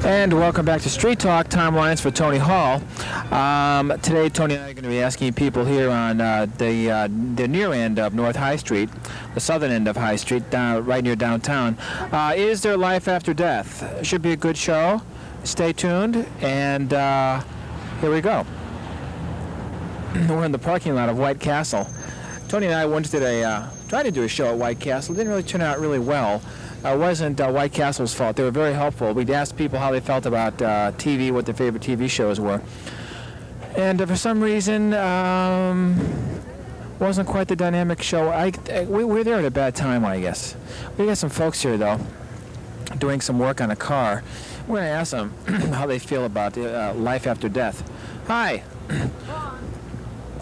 And welcome back to Street Talk Timelines for Tony Hall. Today, Tony and I are going to be asking people here on the near end of North High Street, the southern end of High Street, right near downtown. Is there life after death? Should be a good show. Stay tuned, and here we go. We're in the parking lot of White Castle. Tony and I once tried to do a show at White Castle. It didn't really turn out really well. It wasn't White Castle's fault. They were very helpful. We'd asked people how they felt about TV, what their favorite TV shows were. And for some reason, wasn't quite the dynamic show. We were there at a bad time, I guess. We got some folks here, though, doing some work on a car. We're going to ask them how they feel about life after death. Hi.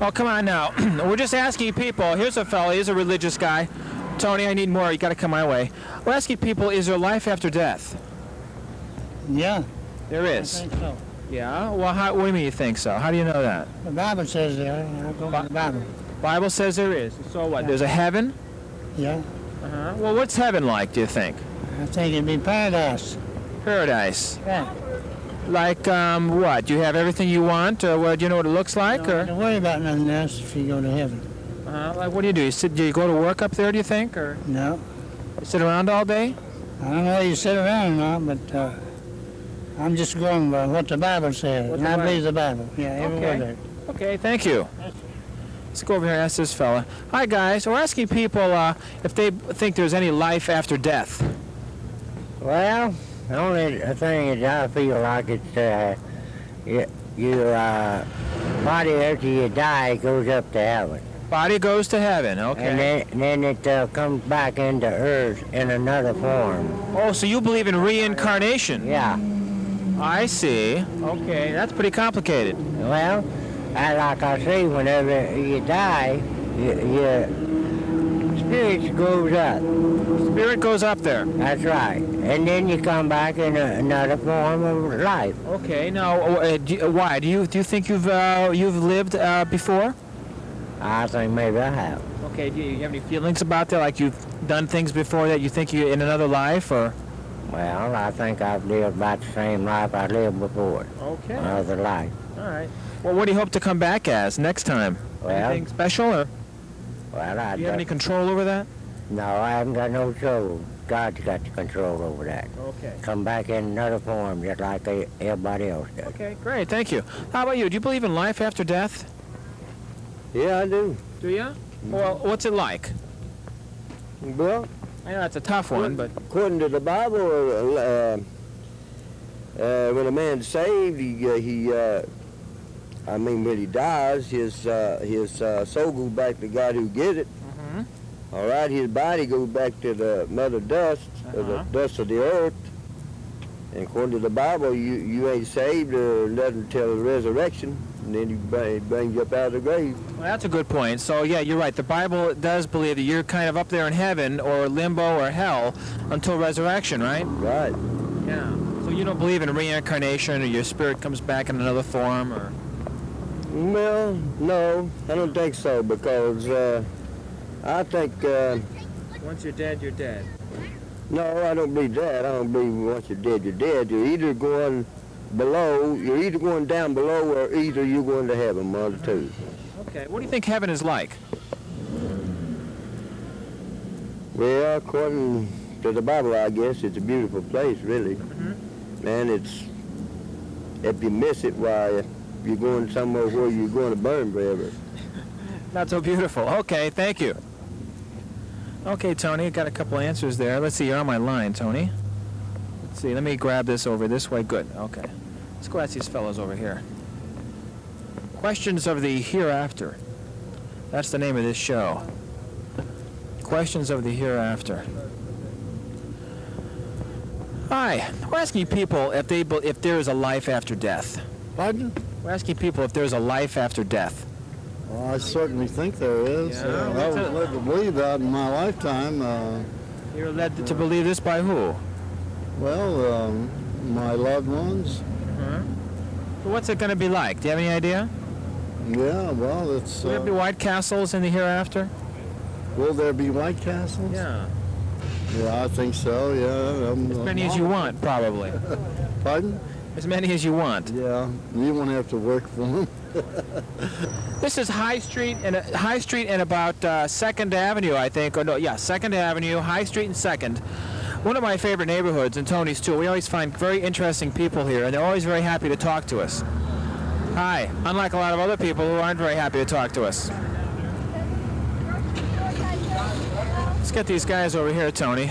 Oh, come on now. We're just asking people. Here's a fella. He's a religious guy. Tony, I need more. You got to come my way. We're asking people, is there life after death? Yeah. There is? I think so. Yeah? Well, what do you mean you think so? How do you know that? The Bible says there. I go by the Bible. Bible says there is. So what? Yeah. There's a heaven? Yeah. Uh-huh. Well, what's heaven like, do you think? I think it'd be paradise. Paradise. Yeah. Like, what? Do you have everything you want? Or do you know what it looks like? You don't have to worry about nothing else if you go to heaven. Like, what do you do? Do you go to work up there, do you think? Or No. you sit around all day? I don't know whether you sit around or not, but I'm just going by what the Bible says. What And the I Bible- believe the Bible. Yeah, every word of it. Okay, thank you. Let's go over here and ask this fella. Hi, guys. We're asking people if they think there's any life after death. Well, the only thing that I feel like it's your body after you die goes up to heaven. Body goes to heaven, okay. And then it comes back into earth in another form. Oh, so you believe in reincarnation? Yeah. I see. Okay, that's pretty complicated. Well, like I say, whenever you die, your spirit goes up. Spirit goes up there. That's right. And then you come back in another form of life. Okay, now, why? Do you think you've lived before? I think maybe I have. Okay, do you have any feelings about that? Like you've done things before that you think you're in another life, or? Well, I think I've lived about the same life I lived before. Okay. Another life. All right. Well, what do you hope to come back as next time? Well, Anything special, or well, do you have any control over that? No, I haven't got no control. God's got the control over that. Okay. Come back in another form just like everybody else does. Okay, great. Thank you. How about you? Do you believe in life after death? Yeah, I do. Do you? Well, what's it like? Well, I know that's a tough one, but according to the Bible, when a man's saved, when he dies, his soul goes back to the God who get it. Mm-hmm. All right, his body goes back to the mother dust, or the dust of the earth. And according to the Bible, you ain't saved or nothing until the resurrection, and then he brings you up out of the grave. Well, that's a good point. So, yeah, you're right. The Bible does believe that you're kind of up there in heaven or limbo or hell until resurrection, right? Right. Yeah. So you don't believe in reincarnation or your spirit comes back in another form, or? Well, no, I don't think so, because I think... Once you're dead, you're dead. No, I don't believe that. I don't believe once you're dead, you're dead. You're either going below, you're either going down below, or either you're going to heaven, one of the two. Okay. What do you think heaven is like? Well, according to the Bible, I guess it's a beautiful place, really. Mm-hmm. And if you miss it, why, you're going somewhere where you're going to burn forever. Not so beautiful. Okay, thank you. Okay, Tony, got a couple answers there. Let's see, you're on my line, Tony. Let's see, let me grab this over this way. Good, okay. Let's go ask these fellows over here. Questions of the Hereafter. That's the name of this show. Questions of the Hereafter. Hi, we're asking people if there is a life after death. Pardon? We're asking people if there's a life after death. Well, I certainly think there is. Yeah, I was led to believe that in my lifetime. You're led to believe this by who? My loved ones. So what's it going to be like? Do you have any idea? Yeah, well, it's... Will there be White Castles in the hereafter? Will there be White Castles? Yeah. Yeah, I think so, yeah. As many as you want, probably. Pardon? As many as you want. Yeah, you won't have to work for them. This is High Street and about 2nd Avenue, I think. Or no, yeah, 2nd Avenue, High Street and 2nd. One of my favorite neighborhoods, and Tony's too. We always find very interesting people here, and they're always very happy to talk to us. Hi. Unlike a lot of other people who aren't very happy to talk to us. Let's get these guys over here, Tony.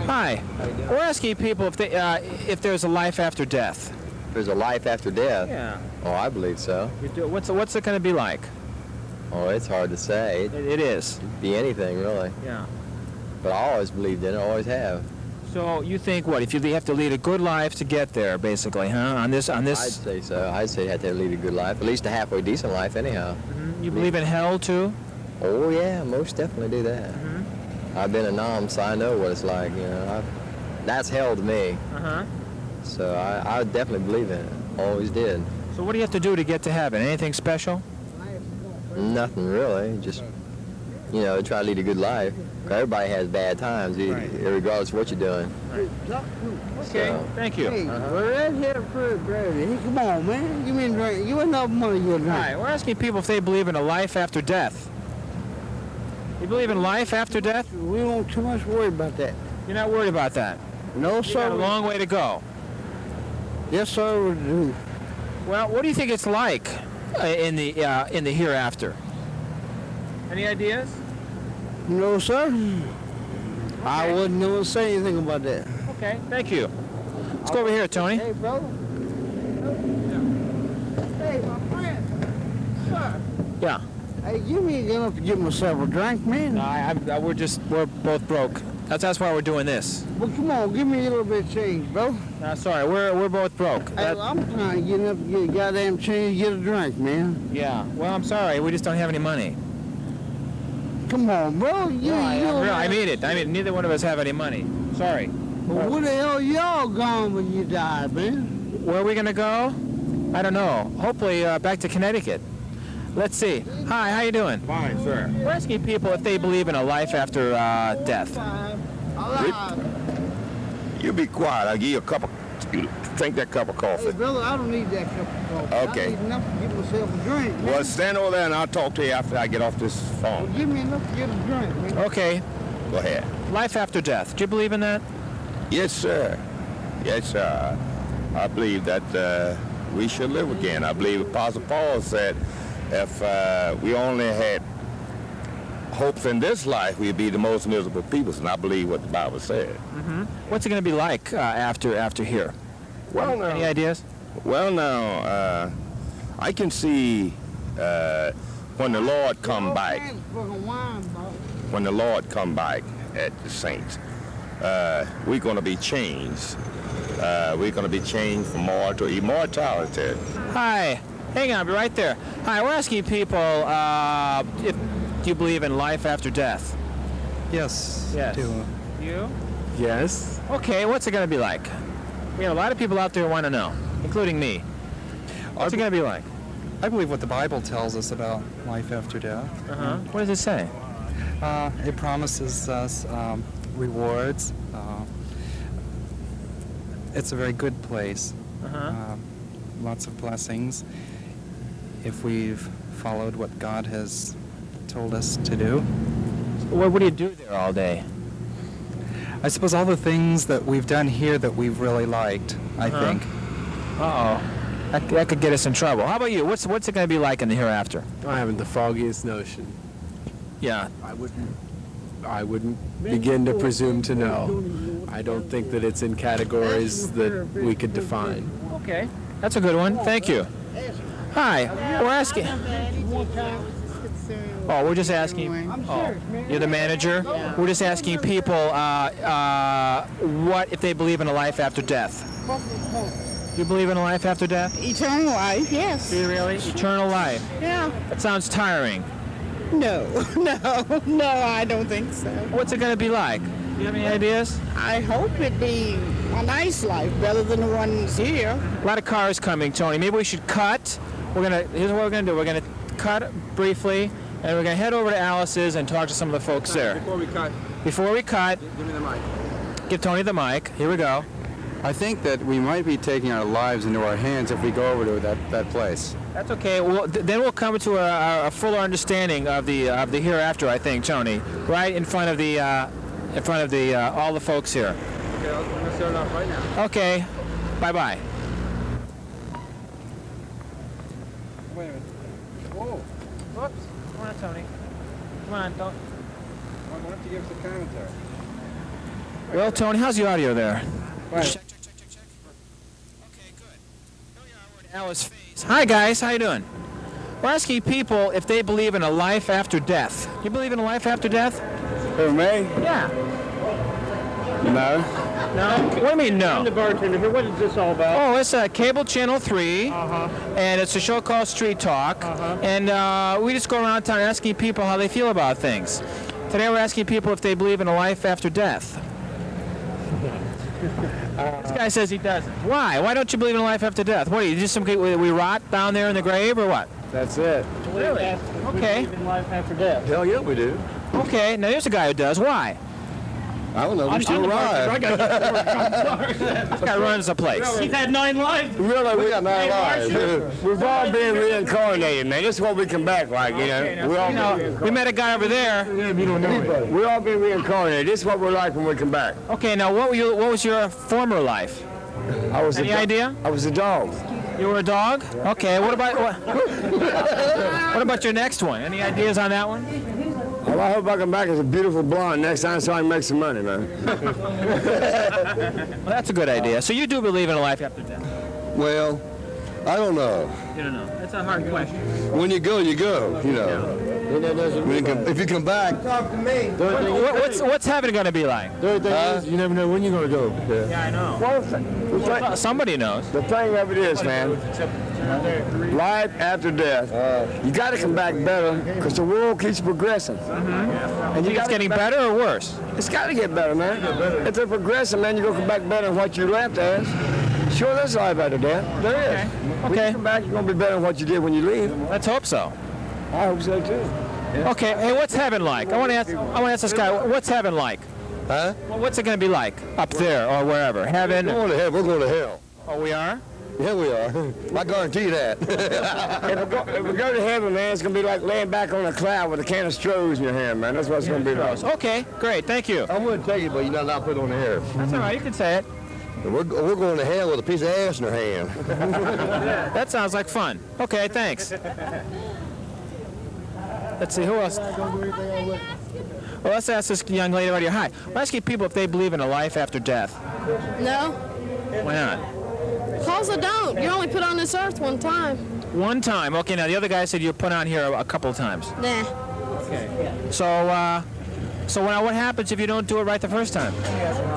Hi. We're asking people if there's a life after death. There's a life after death? Yeah. Oh, I believe so. You do. What's it going to be like? Oh, it's hard to say. It is. It'd be anything, really. Yeah. But I always believed in it, always have. So you think what? If you have to lead a good life to get there, basically, huh? On this. I'd say so. I'd say you have to lead a good life, at least a halfway decent life, anyhow. You believe in hell too? Oh yeah, most definitely do that. I've been a nom, so I know what it's like. You know, that's hell to me. So I definitely believe in it. Always did. So what do you have to do to get to heaven? Anything special? Nothing really. Just try to lead a good life. 'Cause everybody has bad times, regardless of what you're doing. Okay. So, Thank you. Hey, we're right here for brother. Hey, come on, man. Give me a drink. You enough money, you a drink. Hi. We're asking people if they believe in a life after death. You believe in life after death? We don't too much worry about that. You're not worried about that. No, You got a sir. long way to go. Yes, sir, we do. Well, what do you think it's like in the hereafter? Any ideas? No, sir. I wouldn't know to say anything about that. Okay. Thank you. Let's go over here, Tony. Hey, brother. Hey, my friend. Sir. Yeah. Hey, give me enough to get myself a drink, man. We're both broke. That's why we're doing this. Well, come on, give me a little bit of change, bro. Sorry, we're both broke. Hey, I'm trying to get enough to get a goddamn change to get a drink, man. Yeah. Well, I'm sorry. We just don't have any money. Come on, bro. I mean it. Neither one of us have any money. Sorry. Well, where the hell y'all gone when you die, man? Where are we gonna go? I don't know. Hopefully back to Connecticut. Let's see. Hi, how you doing? Fine, sir. We're asking people if they believe in a life after death. You be quiet. I'll give you a cup of... Drink that cup of Hey, coffee. brother, I don't need that cup of coffee. Okay. I need enough to get myself a drink, man. Well, stand over there and I'll talk to you after I get off this Well, phone. give me enough to get a drink, man. Okay. Go ahead. Life after death. Do you believe in that? Yes, sir. Yes, sir. I believe that we should live again. I believe Apostle Paul said if we only had hopes in this life, we'd be the most miserable people, and I believe what the Bible said. What's it going to be like after here? Well, now, Any ideas? Well, now, I can see when the Lord come back, when the Lord come back at the saints, we're going to be changed. We're going to be changed from mortal to immortality. Hi. Hang on, I'll be right there. Hi, we're asking people if you believe in life after death. Yes. Yes. Do. You? Yes. Okay, what's it going to be like? We have a lot of people out there who want to know, including me. What's it going to be like? I believe what the Bible tells us about life after death. What does it say? It promises us rewards. It's a very good place. Lots of blessings if we've followed what God has told us to do. What do you do there all day? I suppose all the things that we've done here that we've really liked, I think. Uh-oh. That could get us in trouble. How about you? What's it going to be like in the hereafter? I haven't the foggiest notion. Yeah. I wouldn't begin to presume to know. I don't think that it's in categories that we could define. Okay. That's a good one. Thank you. Hi. We're asking. Oh, we're just asking. Oh, you're the manager? We're just asking people what if they believe in a life after death. You believe in a life after death? Eternal life, yes. Do you really? Eternal life. Yeah. That sounds tiring. No, I don't think so. What's it going to be like? Do you have any ideas? I hope it be a nice life, better than the ones here. A lot of cars coming, Tony. Maybe we should cut. Here's what we're gonna do. We're gonna cut briefly, and we're gonna head over to Alice's and talk to some of the folks there. Before we cut, Before we cut, give me the mic. give Tony the mic. Here we go. I think that we might be taking our lives into our hands if we go over to that place. That's okay. Well, then we'll come to a fuller understanding of the hereafter, I think, Tony. Right in front of the all the folks here. Okay, I'm going to start off right now. Okay. Bye-bye. Wait a minute. Whoa. Whoops. Come on, Tony. Come on, don't. I'm going to have to give us a commentary. Well, Tony, how's the audio there? Right. Check. Okay, good. Here we are. We're at Alice Faye's. Hi, guys. How you doing? We're asking people if they believe in a life after death. You believe in a life after death? Who, me? Yeah. No. No? What do you mean, no? I'm the bartender here. What is this all about? Oh, it's Cable Channel 3, and it's a show called Street Talk, and we just go around town asking people how they feel about things. Today we're asking people if they believe in a life after death. This guy says he doesn't. Why? Why don't you believe in a life after death? What, are you just we rot down there in the grave, or what? That's it. Really? Okay. We believe in life after death. Hell yeah, we do. Okay, now here's a guy who does. Why? I don't know. We're still alive. This guy runs the place. He's had 9 lives. Really, we got 9 lives. We've all been reincarnated, man. This is what we come back like, you know. We all We met a guy over there. we all been reincarnated. This is what we're like when we come back. Okay, now what was your former life? I was Any idea? I was a dog. You were a dog? Okay, what about your next one? Any ideas on that one? Well, I hope I come back as a beautiful blonde next time so I can make some money, man. Well, that's a good idea. So you do believe in a life after death? Well, I don't know. You don't know. That's a hard question. When you go, you go. You know. If you come back, Talk to me. What's heaven going to be like? you never know when you're going to go. Yeah, I know. Well, somebody knows. The thing of it is, man, life after death, you got to come back better because the world keeps progressing. And you think it's getting better or worse? It's got to get better, man. If they're progressing, man, you're going to come back better than what you left as. Sure, there's life after death. There is. When you come back, you're going to be better than what you did when you leave. Let's hope so. I hope so, too. Okay, hey, what's heaven like? I want to ask this guy, what's heaven like? Huh? Well, what's it going to be like up there or wherever? Heaven? We're going to hell. We're going to hell. Oh, we are? Yeah, we are. I guarantee that. If we go to heaven, man, it's going to be like laying back on a cloud with a can of Strohs in your hand, man. That's what it's going to be like. Okay, great, thank you. I'm going to tell you, but you're not allowed to put it on the air. That's all right, you can say it. We're going to hell with a piece of ass in our hand. That sounds like fun. Okay, thanks. Let's see, who else? Well, let's ask this young lady right here. Hi. We're asking people if they believe in a life after death. No, Why not? because I don't. You're only put on this earth one time. One time. Okay, now the other guy said you were put on here a couple of times. Nah. Okay. So what happens if you don't do it right the first time?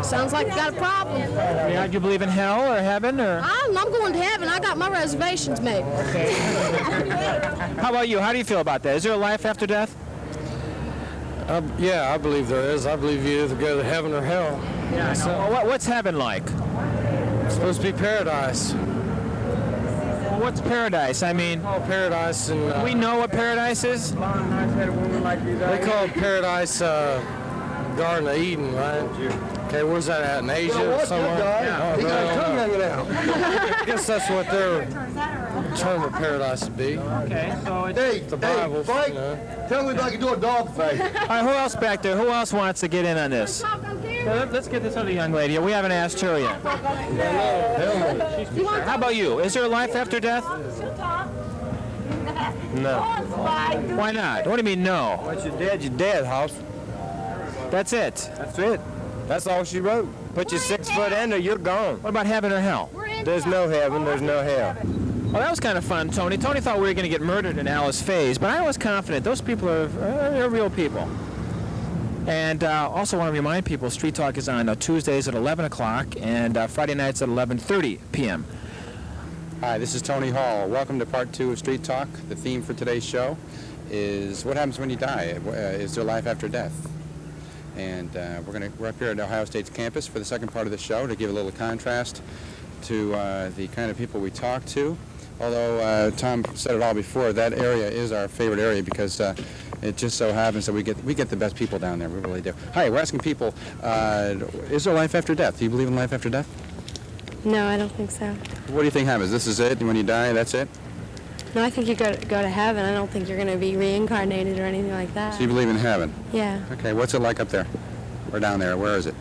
Sounds like you got a problem. Yeah, do you believe in hell or heaven or? I'm going to heaven. I got my reservations made. How about you? How do you feel about that? Is there a life after death? Yeah, I believe there is. I believe you either go to heaven or hell. Yeah, I know. Well, what's heaven like? It's supposed to be paradise. Well, what's paradise? I mean, Oh, paradise and we know what paradise is. they call it paradise Garden of Eden, right? Okay, where's that at? In Asia somewhere? He got his tongue hanging out. I guess that's what their term of paradise would be. Okay, so it's... Hey, The Bible, Frank, you know. tell me if I can do a dog face. All right, who else back there? Who else wants to get in on this? Let's get this other young lady. We haven't asked her yet. How about you? Is there a life after death? No. Why not? What do you mean no? Once you're dead, house. That's it. That's it. That's all she wrote. Put your 6 foot in or you're gone. What about heaven or hell? There's no heaven, there's no hell. Well, that was kind of fun, Tony. Tony thought we were going to get murdered in Alice Faye's, but I was confident. Those people are they're real people. And also want to remind people, Street Talk is on Tuesdays at 11 o'clock and Friday nights at 11:30 p.m. Hi, this is Tony Hall. Welcome to part 2 of Street Talk. The theme for today's show is what happens when you die? Is there life after death? And we're up here at Ohio State's campus for the second part of the show to give a little contrast to the kind of people we talk to. Although Tom said it all before, that area is our favorite area because it just so happens that we get the best people down there. We really do. Hi, we're asking people, is there life after death? Do you believe in life after death? No, I don't think so. What do you think happens? This is it? When you die, that's it? No, I think you go to heaven. I don't think you're going to be reincarnated or anything like that. So you believe in heaven? Yeah. Okay, what's it like up there? Or down there? Where is it?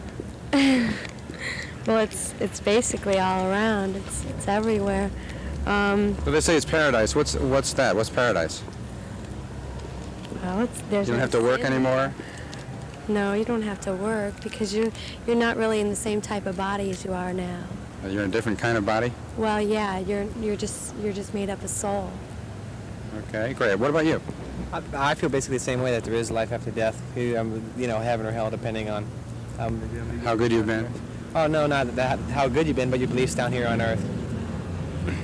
Well, it's basically all around. It's everywhere. So they say it's paradise. What's that? What's paradise? Well, there's You don't have to work anymore? No, you don't have to work because you're not really in the same type of body as you are now. You're in a different kind of body? Well, yeah, you're just made up of soul. Okay, great. What about you? I feel basically the same way, that there is life after death. You know, heaven or hell, depending on how good you've been. Oh no, not that how good you've been, but your beliefs down here on Earth.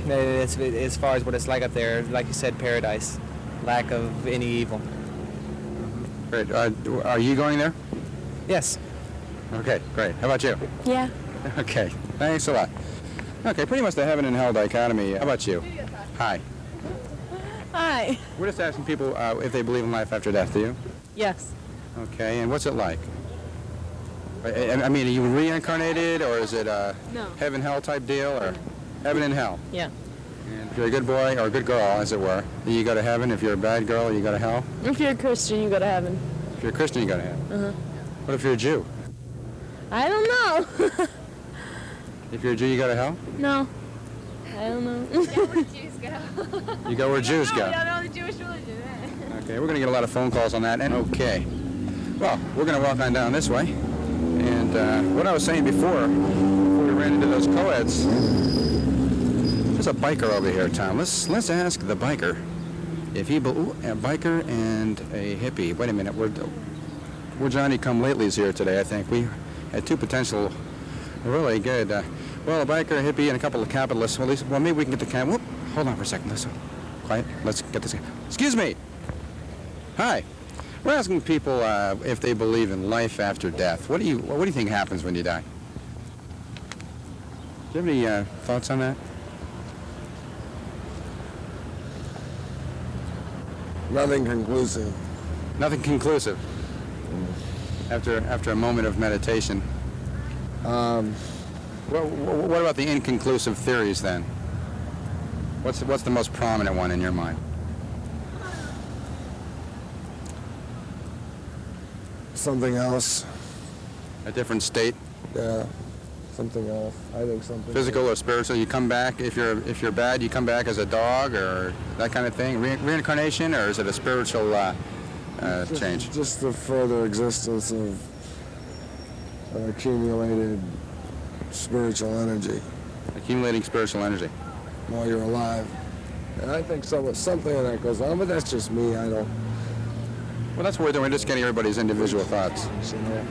It's as far as what it's like up there, like you said, paradise, lack of any evil. Great. Are you going there? Yes. Okay, great. How about you? Yeah. Okay, thanks a lot. Okay, pretty much the heaven and hell dichotomy. How about you? Hi. Hi. We're just asking people if they believe in life after death. Do you? Yes. Okay, and what's it like? I mean, are you reincarnated, or is it a No. heaven-hell type deal, or heaven and hell? Yeah. And if you're a good boy, or a good girl, as it were, then you go to heaven. If you're a bad girl, you go to hell. If you're a Christian, you go to heaven. If you're a Christian, you go to heaven. Uh-huh. What if you're a Jew? I don't know. If you're a Jew, you go to hell? No. I don't know. Where Jews go. You go where Jews go. I don't know the Jewish religion. Okay, we're going to get a lot of phone calls on that. And okay, well, we're going to walk on down this way. And what I was saying before we ran into those co-eds, there's a biker over here, Tom. Let's ask the biker if he a biker and a hippie. Wait a minute, we're Johnny Come Latelys here today. I think we had two potential really good. Well, a biker, a hippie, and a couple of capitalists. Well, maybe we can get the Whoop! Hold on for a second. Listen, quiet. Let's get this. Excuse me. Hi. We're asking people if they believe in life after death. What do you think happens when you die? Do you have any thoughts on that? Nothing conclusive. Nothing conclusive. After a moment of meditation. What about the inconclusive theories then? What's the most prominent one in your mind? Something else. A different state? Yeah, something else. I think something. Physical or spiritual? You come back if you're bad. You come back as a dog or that kind of thing. Reincarnation, or is it a spiritual change? Just the further existence of accumulated spiritual energy. Accumulating spiritual energy. While you're alive. And I think something of that goes on, but that's just me. I don't. Well, that's what we're just getting everybody's individual thoughts. You know,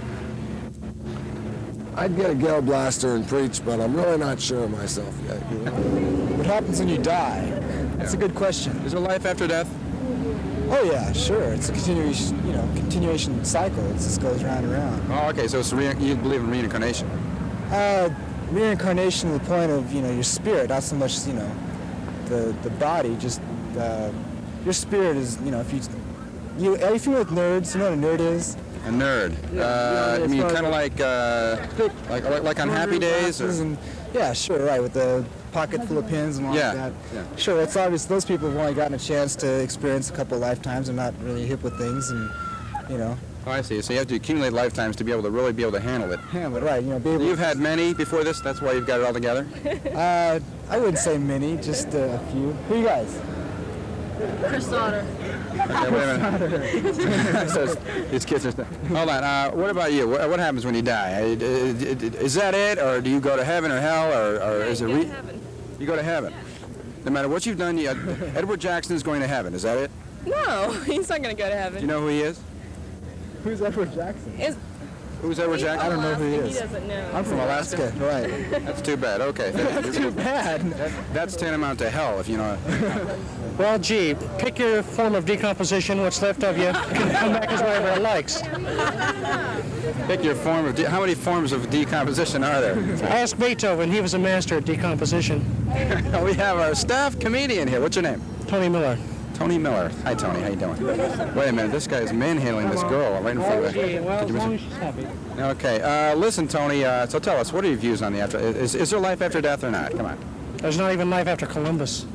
I'd get a gale blaster and preach, but I'm really not sure of myself yet. You know? What happens when you die? That's a good question. Is there life after death? Oh yeah, sure. It's a continuation cycle. It just goes round and round. Oh, okay. So you believe in reincarnation? Reincarnation to the point of your spirit, not so much the body. Just your spirit is are you familiar with nerds? You know what a nerd is? A nerd. I mean, kind of like on Happy Days, or? And, yeah, sure, right, with the pocket full of pins and all like that. Yeah. Sure, it's obvious those people have only gotten a chance to experience a couple of lifetimes and not really hip with things, and Oh, I see. So you have to accumulate lifetimes to be able to handle it. Handle it, right? You've had many before this. That's why you've got it all together. I wouldn't say many, just a few. Who are you guys? Chris Sauter. Okay, wait a minute. So these kids are. Hold on. What about you? What happens when you die? Is that it, or do you go to heaven or hell, or is it? You go to heaven. You go to heaven. No matter what you've done, Edward Jackson is going to heaven. Is that it? No, he's not going to go to heaven. Do you know who he is? Who's Edward Jackson? Who's Edward Jackson? I don't know who he is. He doesn't know. I'm from Alaska. Right. That's too bad. Okay. That's too bad. That's tantamount to hell, if you know. Well, gee, pick your form of decomposition. What's left of you can come back as whatever it likes. Pick your form of. How many forms of decomposition are there? Ask Beethoven. He was a master at decomposition. We have our staff comedian here. What's your name? Tony Miller. Tony Miller. Hi, Tony. How you doing? Wait a minute. This guy is manhandling this girl right in front of her. Well, as long as she's happy. Okay. Listen, Tony. So tell us, what are your views on the after? Is there life after death or not? Come on. There's not even life after Columbus.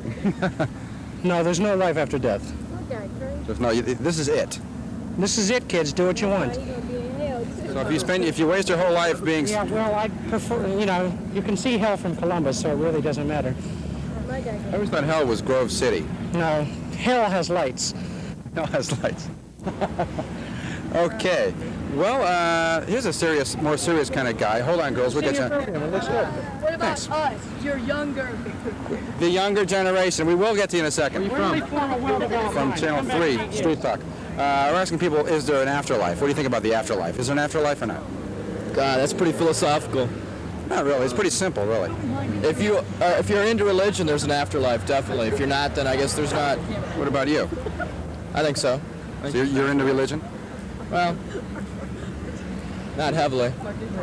No, there's no life after death. There's no. This is it. This is it, kids. Do what you want. So if you waste your whole life being. Yeah, well, I prefer, you can see hell from Columbus, so it really doesn't matter. I always thought hell was Grove City. No, hell has lights. Hell has lights. Okay. Well, here's a more serious kind of guy. Hold on, girls. We'll get you. What about us? You're younger. The younger generation. We will get to you in a second. Where are you from? From Channel 3, Street Talk. We're asking people, is there an afterlife? What do you think about the afterlife? Is there an afterlife or not? That's pretty philosophical. Not really. It's pretty simple, really. If you're into religion, there's an afterlife, definitely. If you're not, then I guess there's not. What about you? I think so. So you're into religion? Well, not heavily.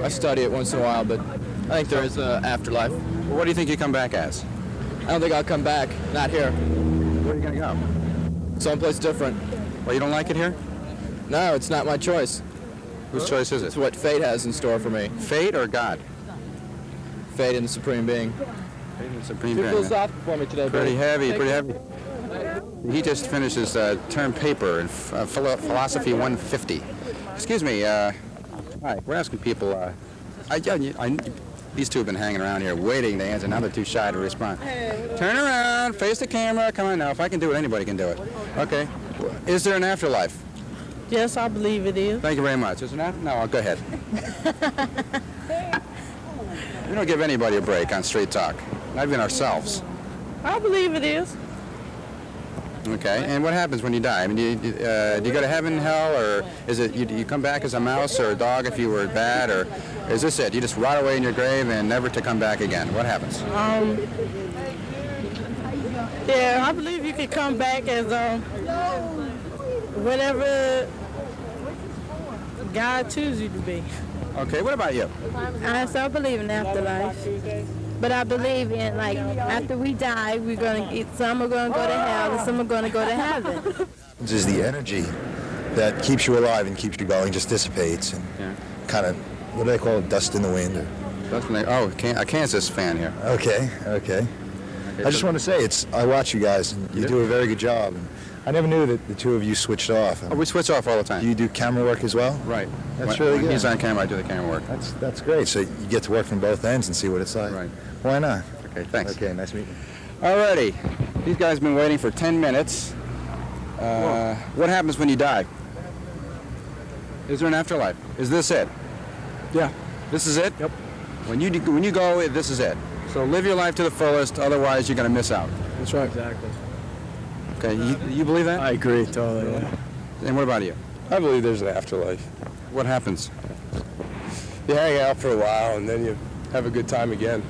I study it once in a while, but I think there is an afterlife. Well, what do you think you come back as? I don't think I'll come back. Not here. Where are you going to go? Someplace different. Well, you don't like it here? No, it's not my choice. Whose choice is it? It's what fate has in store for me. Fate or God? Fate and the Supreme Being. Fate and the Supreme Too Being. philosophical for me today, Pretty buddy. heavy, pretty heavy. He just finished his term paper in Philosophy 150. Excuse me, hi, we're asking people, these two have been hanging around here waiting to answer, now they're too shy to respond. Turn around, face the camera, come on now, if I can do it, anybody can do it. Okay, is there an afterlife? Yes, I believe it is. Thank you very much. Is there not? No, go ahead. We don't give anybody a break on Street Talk, not even ourselves. I believe it is. Okay, and what happens when you die? I mean, do you go to heaven, hell, or is it you come back as a mouse or a dog if you were bad, or is this it? You just rot away in your grave and never to come back again? What happens? Yeah, I believe you can come back as whatever God chooses you to be. Okay, what about you? I still believe in afterlife. But I believe in, like, after we die, we're going to get, some are going to go to hell and some are going to go to heaven. Is the energy that keeps you alive and keeps you going just dissipates and kind of, what do they call it, dust in the wind? Or? Dust in the, oh, a Kansas fan here. Okay. I just want to say, I watch you guys and you do a very good job. And I never knew that the two of you switched off. Oh, we switch off all the time. Do you do camera work as well? Right. That's really good. When he's on camera, I do the camera work. That's great. So you get to work from both ends and see what it's like. Right. Why not? Okay, thanks. Okay, nice meeting you. Alrighty. These guys have been waiting for 10 minutes. What happens when you die? Is there an afterlife? Is this it? Yeah. This is it? Yep. When you go, this is it. So live your life to the fullest, otherwise you're going to miss out. That's right. Exactly. Okay, you believe that? I agree, totally, yeah. And what about you? I believe there's an afterlife. What happens? You hang out for a while and then you have a good time again.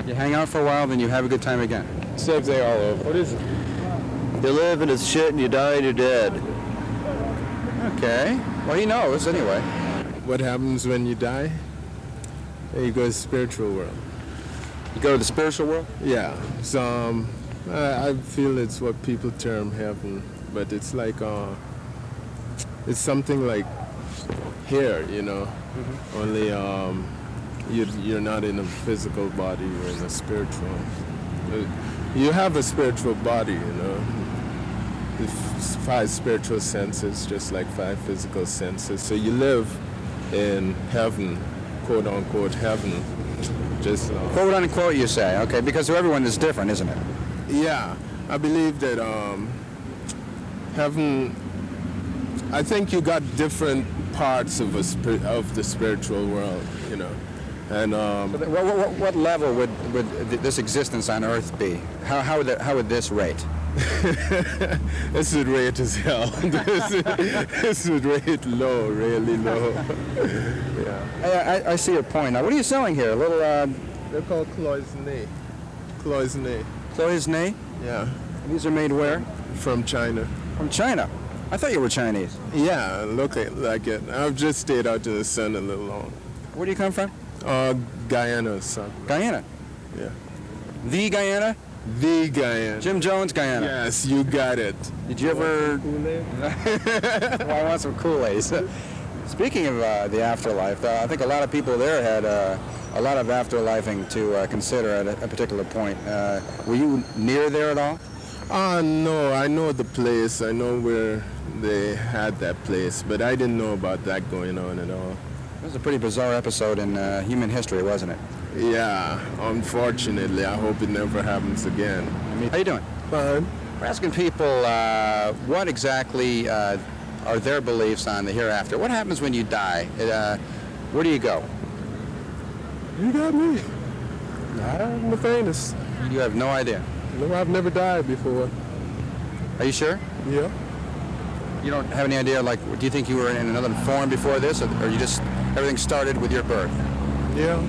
You hang out for a while, then you have a good time again. Same thing all over. What is it? You live and it's shit and you die and you're dead. Okay. Well, he knows anyway. What happens when you die? You go to the spiritual world. You go to the spiritual world? Yeah. So I feel it's what people term heaven, but it's like it's something like here, you know. Mm-hmm. Only you're not in a physical body, you're in a spiritual. You have a spiritual body, you know. The 5 spiritual senses, just like 5 physical senses. So you live in heaven, quote unquote heaven. Just quote unquote, you say, okay, because everyone is different, isn't it? Yeah, I believe that heaven. I think you got different parts of the spiritual world, you know, and what level would this existence on Earth be? How would this rate? This would rate as hell. This would rate low, really low. Yeah. I see your point. Now, what are you selling here? A little. They're called cloisonné. Cloisonné. Cloisonné? Yeah. These are made where? From China. From China? I thought you were Chinese. Yeah, look like it. I've just stayed out to the sun a little long. Where do you come from? Guyana, son. Guyana? Yeah. The Guyana? The Guyana. Jim Jones, Guyana. Yes, you got it. Did you ever... Well, I want some Kool-Aid. Speaking of the afterlife, I think a lot of people there had a lot of afterlifing to consider at a particular point. Were you near there at all? No, I know the place. I know where they had that place, but I didn't know about that going on at all. It was a pretty bizarre episode in human history, wasn't it? Yeah, unfortunately. I hope it never happens again. How you doing? Fine. We're asking people what exactly are their beliefs on the hereafter. What happens when you die? Where do you go? You got me. I'm the faintest. You have no idea? No, I've never died before. Are you sure? Yeah. You don't have any idea, like, do you think you were in another form before this, or you just, everything started with your birth? Yeah.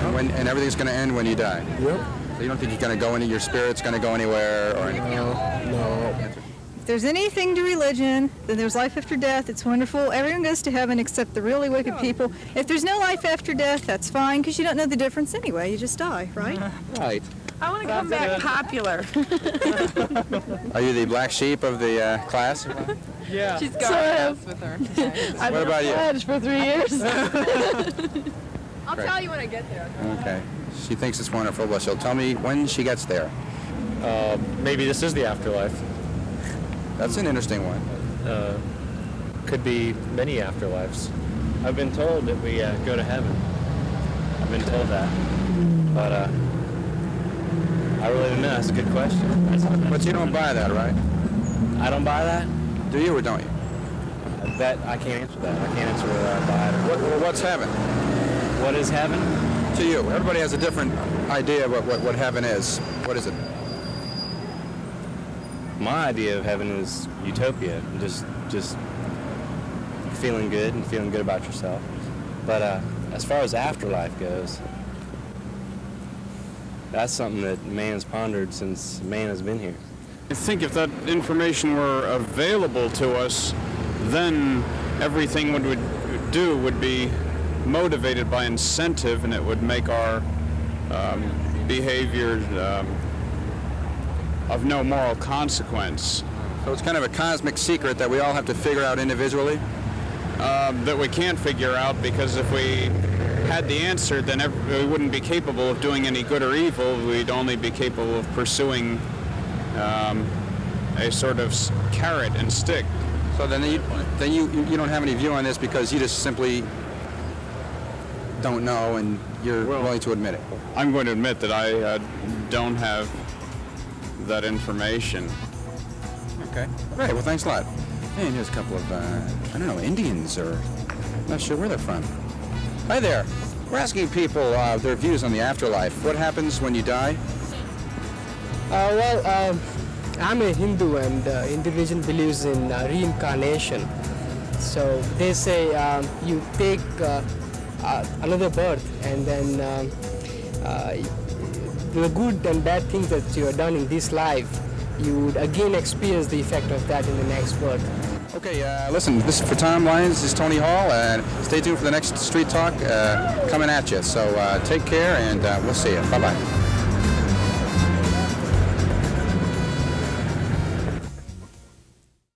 And everything's going to end when you die? Yep. So you don't think you're going to go your spirit's going to go anywhere or anything? No. If there's anything to religion, then there's life after death. It's wonderful. Everyone goes to heaven except the really wicked people. If there's no life after death, that's fine, because you don't know the difference anyway. You just die, right? Right. I want to come back popular. Are you the black sheep of the class? Yeah. She's got us with her. I've What about you? been a for 3 years. I'll Great. tell you when I get there. Okay. She thinks it's wonderful, but she'll tell me when she gets there. Maybe this is the afterlife. That's an interesting one. Could be many afterlives. I've been told that we go to heaven. I've been told that. But I really don't know. That's a good question. But you don't buy that, right? I don't buy that? Do you or don't you? That I can't answer that. I can't answer whether I buy it or What's heaven? What is heaven? To you. Everybody has a different idea of what heaven is. What is it? My idea of heaven is utopia. Just feeling good and feeling good about yourself. But as far as afterlife goes, that's something that man's pondered since man has been here. I think if that information were available to us, then everything we would do would be motivated by incentive, and it would make our behavior of no moral consequence. So it's kind of a cosmic secret that we all have to figure out individually? That we can't figure out, because if we had the answer, then we wouldn't be capable of doing any good or evil. We'd only be capable of pursuing a sort of carrot and stick. So then you don't have any view on this because you just simply don't know and you're willing to admit it. I'm going to admit that I don't have that information. Okay. Great. Well, thanks a lot. And here's a couple of, I don't know, Indians, or I'm not sure where they're from. Hi there. We're asking people their views on the afterlife. What happens when you die? I'm a Hindu, and Hindu religion believes in reincarnation. So they say you take another birth, and then the good and bad things that you have done in this life, you would again experience the effect of that in the next birth. Okay, listen, this is for Tom Lyons, this is Tony Hall, and stay tuned for the next Street Talk coming at you. So take care, and we'll see you. Bye-bye.